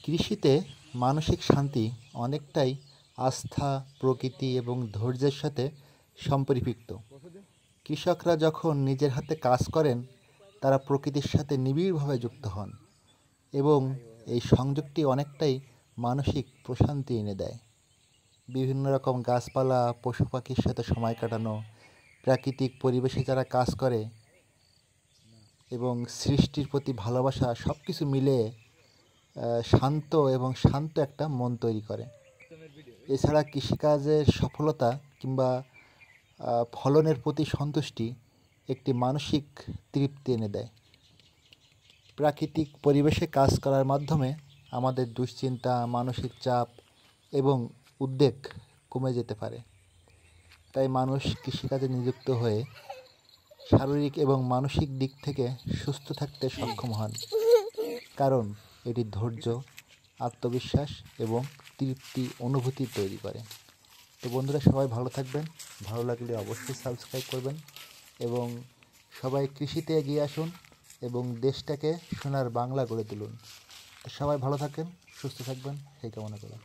কৃষিতে মানসিক শান্তি অনেকটাই আস্থা, প্রকৃতি এবং ধৈর্যের সাথে সম্পর্কিত। কৃষকরা যখন নিজের হাতে কাজ করেন, তারা প্রকৃতির সাথে নিবিড়ভাবে যুক্ত হন এবং এই সংযোগটি অনেকটাই মানসিক প্রশান্তি এনে দেয়। বিভিন্ন রকম গাছপালা, পশু পাখির সাথে সময় কাটানো, প্রাকৃতিক পরিবেশে যারা কাজ করে এবং সৃষ্টির প্রতি ভালোবাসা সব কিছু মিলে শান্ত একটা মন তৈরি করে। এছাড়া কৃষিকাজের সফলতা কিংবা ফলনের প্রতি সন্তুষ্টি একটি মানসিক তৃপ্তি এনে দেয়। প্রাকৃতিক পরিবেশে কাজ করার মাধ্যমে আমাদের দুশ্চিন্তা, মানসিক চাপ এবং উদ্বেগ কমে যেতে পারে। তাই মানুষ কৃষিকাজে নিযুক্ত হয়ে শারীরিক এবং মানসিক দিক থেকে সুস্থ থাকতে সক্ষম হন, কারণ এটি ধৈর্য, আত্মবিশ্বাস এবং তৃপ্তি অনুভূতি তৈরি করে। তো বন্ধুরা, সবাই ভালো থাকবেন। ভালো লাগলে অবশ্যই সাবস্ক্রাইব করবেন এবং সবাই কৃষিতে এগিয়ে আসুন এবং দেশটাকে সোনার বাংলা গড়ে তুলুন। সবাই ভালো থাকেন, সুস্থ থাকবেন, সেই কামনা করি।